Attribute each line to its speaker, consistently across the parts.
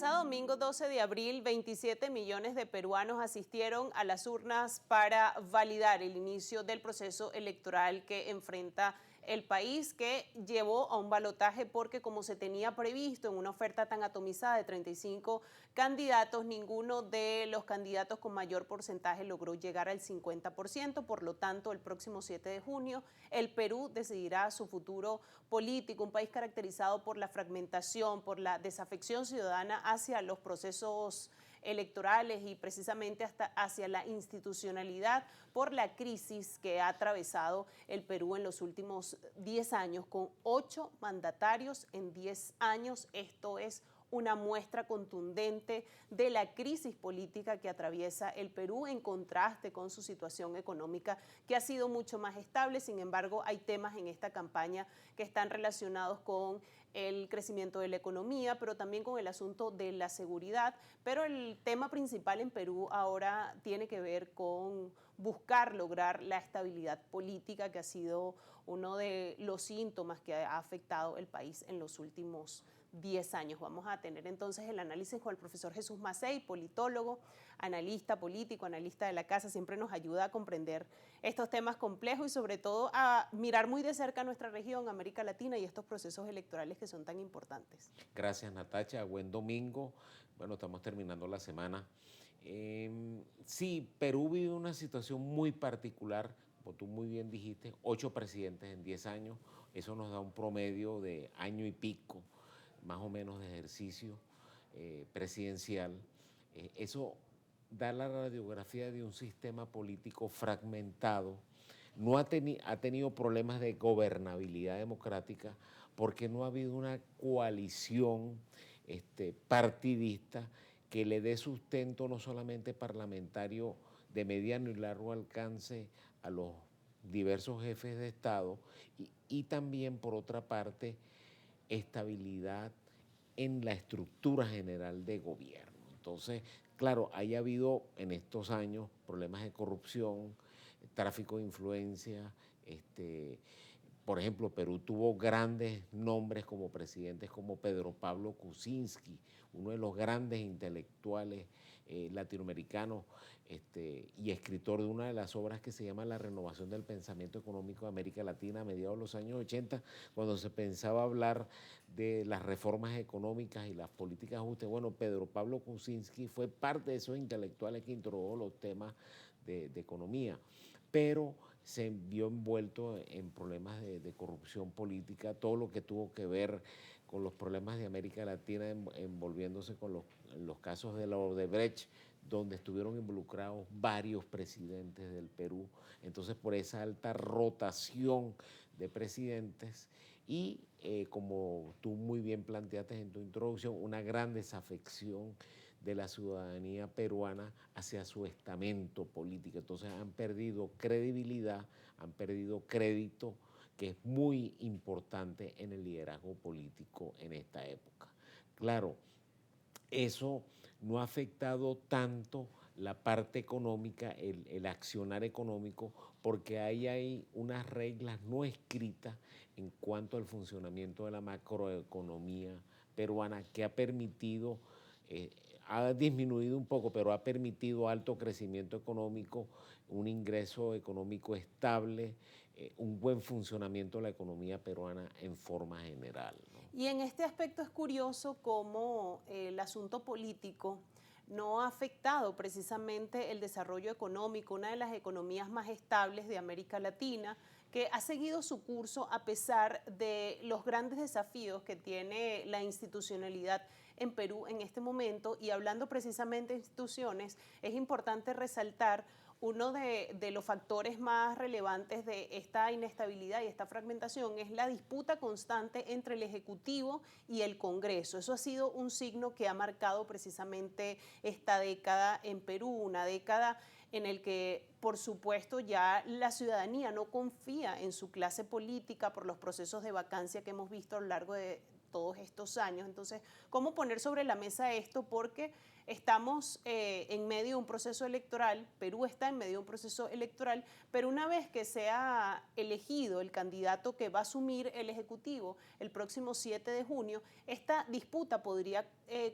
Speaker 1: pasado domingo 12 de abril, 27 millones de peruanos asistieron a las urnas para validar el inicio del proceso electoral que enfrenta el país, que llevó a un balotaje porque, como se tenía previsto en una oferta tan atomizada de 35 candidatos, ninguno de los candidatos con mayor porcentaje logró llegar al 50%. Por lo tanto, el próximo 7 de junio, el Perú decidirá su futuro político, un país caracterizado por la fragmentación, por la desafección ciudadana hacia los procesos electorales y precisamente hasta hacia la institucionalidad por la crisis que ha atravesado el Perú en los últimos 10 años, con 8 mandatarios en 10 años. Esto es una muestra contundente de la crisis política que atraviesa el Perú, en contraste con su situación económica, que ha sido mucho más estable. Sin embargo, hay temas en esta campaña que están relacionados con el crecimiento de la economía, pero también con el asunto de la seguridad. Pero el tema principal en Perú ahora tiene que ver con buscar lograr la estabilidad política, que ha sido uno de los síntomas que ha afectado el país en los últimos 10 años. Vamos a tener entonces el análisis con el profesor Jesús Macei, politólogo, analista político, analista de la casa. Siempre nos ayuda a comprender estos temas complejos y sobre todo a mirar muy de cerca nuestra región, América Latina, y estos procesos electorales que son tan importantes.
Speaker 2: Gracias, Natacha. Buen domingo. Bueno, estamos terminando la semana. Sí, Perú vive una situación muy particular, como tú muy bien dijiste, 8 presidentes en 10 años. Eso nos da un promedio de año y pico, más o menos, de ejercicio presidencial. Eso da la radiografía de un sistema político fragmentado. No ha tenido problemas de gobernabilidad democrática porque no ha habido una coalición partidista que le dé sustento no solamente parlamentario de mediano y largo alcance a los diversos jefes de Estado y también, por otra parte, estabilidad en la estructura general de gobierno. Entonces, claro, ha habido en estos años problemas de corrupción, tráfico de influencia. Por ejemplo, Perú tuvo grandes nombres como presidentes como Pedro Pablo Kuczynski, uno de los grandes intelectuales latinoamericanos y escritor de una de las obras que se llama La renovación del pensamiento económico de América Latina a mediados de los años 80, cuando se pensaba hablar de las reformas económicas y las políticas justas. Bueno, Pedro Pablo Kuczynski fue parte de esos intelectuales que introdujo los temas de economía, pero se vio envuelto en problemas de corrupción política, todo lo que tuvo que ver con los problemas de América Latina, envolviéndose con los casos de la Odebrecht, donde estuvieron involucrados varios presidentes del Perú. Entonces, por esa alta rotación de presidentes y, como tú muy bien planteaste en tu introducción, una gran desafección de la ciudadanía peruana hacia su estamento político. Entonces han perdido credibilidad, han perdido crédito, que es muy importante en el liderazgo político en esta época. Claro, eso no ha afectado tanto la parte económica, el accionar económico, porque ahí hay unas reglas no escritas en cuanto al funcionamiento de la macroeconomía peruana, que ha permitido, ha disminuido un poco, pero ha permitido alto crecimiento económico, un ingreso económico estable, un buen funcionamiento de la economía peruana en forma general, ¿no?
Speaker 1: Y en este aspecto es curioso cómo el asunto político no ha afectado precisamente el desarrollo económico, una de las economías más estables de América Latina, que ha seguido su curso a pesar de los grandes desafíos que tiene la institucionalidad en Perú en este momento. Y hablando precisamente de instituciones, es importante resaltar uno de los factores más relevantes de esta inestabilidad y esta fragmentación es la disputa constante entre el Ejecutivo y el Congreso. Eso ha sido un signo que ha marcado precisamente esta década en Perú, una década en el que, por supuesto, ya la ciudadanía no confía en su clase política por los procesos de vacancia que hemos visto a lo largo de todos estos años. Entonces, ¿cómo poner sobre la mesa esto? Porque estamos en medio de un proceso electoral, Perú está en medio de un proceso electoral, pero una vez que sea elegido el candidato que va a asumir el Ejecutivo el próximo 7 de junio, esta disputa podría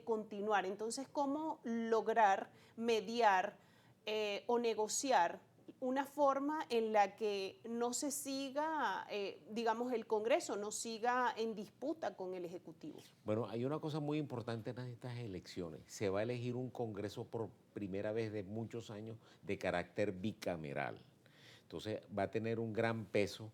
Speaker 1: continuar. Entonces, ¿cómo lograr mediar o negociar una forma en la que no se siga, digamos, el Congreso no siga en disputa con el Ejecutivo?
Speaker 2: Bueno, hay una cosa muy importante en estas elecciones. Se va a elegir un Congreso por primera vez de muchos años de carácter bicameral. Entonces va a tener un gran peso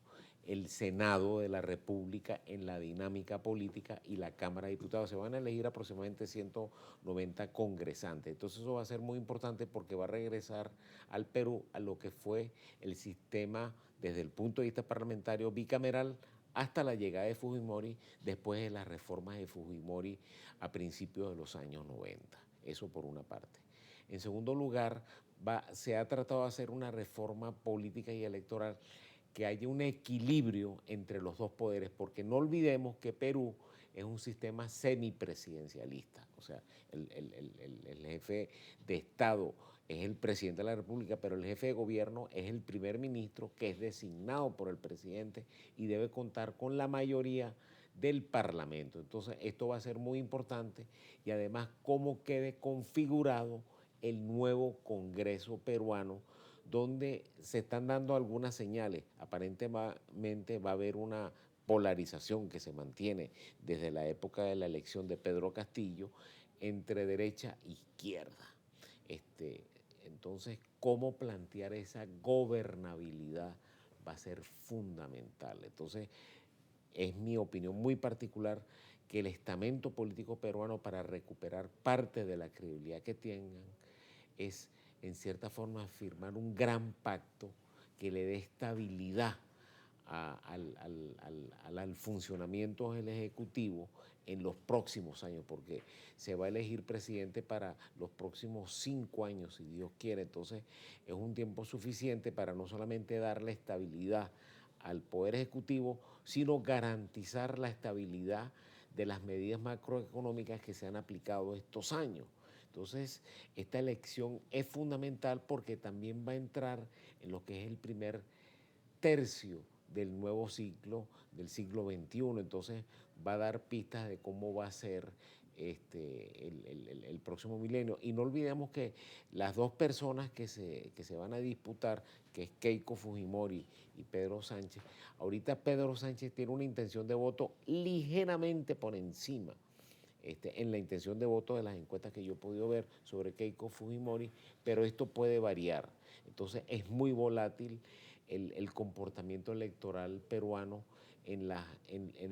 Speaker 2: el Senado de la República en la dinámica política y la Cámara de Diputados. Se van a elegir aproximadamente 190 congresantes. Entonces eso va a ser muy importante porque va a regresar al Perú a lo que fue el sistema desde el punto de vista parlamentario bicameral hasta la llegada de Fujimori, después de las reformas de Fujimori a principios de los años 90. Eso por una parte. En segundo lugar, se ha tratado de hacer una reforma política y electoral que haya un equilibrio entre los dos poderes, porque no olvidemos que Perú es un sistema semipresidencialista, o sea, el jefe de Estado es el presidente de la República, pero el jefe de gobierno es el primer ministro, que es designado por el presidente y debe contar con la mayoría del Parlamento. Entonces, esto va a ser muy importante y además cómo quede configurado el nuevo Congreso peruano, donde se están dando algunas señales. Aparentemente va a haber una polarización que se mantiene desde la época de la elección de Pedro Castillo entre derecha e izquierda. Entonces, cómo plantear esa gobernabilidad va a ser fundamental. Entonces, es mi opinión muy particular que el estamento político peruano, para recuperar parte de la credibilidad que tengan, es en cierta forma firmar un gran pacto que le dé estabilidad al funcionamiento del Ejecutivo en los próximos años, porque se va a elegir presidente para los próximos 5 años, si Dios quiere. Entonces es un tiempo suficiente para no solamente darle estabilidad al Poder Ejecutivo, sino garantizar la estabilidad de las medidas macroeconómicas que se han aplicado estos años. Entonces, esta elección es fundamental porque también va a entrar en lo que es el primer tercio del nuevo ciclo, del siglo XXI. Entonces, va a dar pistas de cómo va a ser el próximo milenio. Y no olvidemos que las dos personas que se van a disputar, que es Keiko Fujimori y Pedro Sánchez, ahorita Pedro Sánchez tiene una intención de voto ligeramente por encima en la intención de voto de las encuestas que yo he podido ver sobre Keiko Fujimori, pero esto puede variar. Entonces es muy volátil el comportamiento electoral peruano en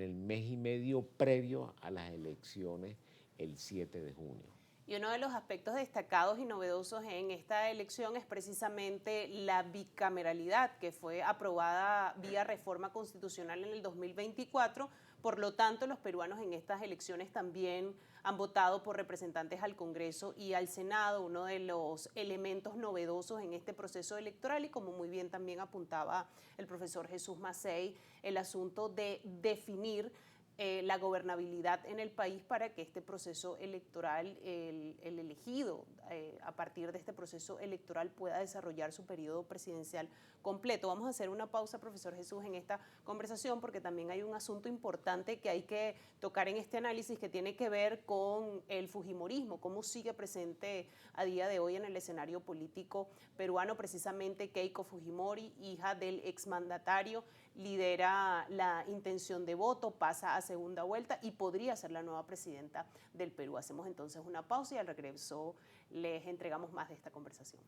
Speaker 2: el mes y medio previo a las elecciones el 7 de junio.
Speaker 1: Y uno de los aspectos destacados y novedosos en esta elección es precisamente la bicameralidad, que fue aprobada vía reforma constitucional en el 2024. Por lo tanto, los peruanos en estas elecciones también han votado por representantes al Congreso y al Senado, uno de los elementos novedosos en este proceso electoral, y como muy bien también apuntaba el profesor Jesús Macei, el asunto de definir la gobernabilidad en el país para que este proceso electoral, el elegido a partir de este proceso electoral, pueda desarrollar su periodo presidencial completo. Vamos a hacer una pausa, profesor Jesús, en esta conversación, porque también hay un asunto importante que hay que tocar en este análisis que tiene que ver con el fujimorismo, cómo sigue presente a día de hoy en el escenario político peruano. Precisamente Keiko Fujimori, hija del exmandatario, lidera la intención de voto, pasa a segunda vuelta y podría ser la nueva presidenta del Perú. Hacemos entonces una pausa y al regreso les entregamos más de esta conversación.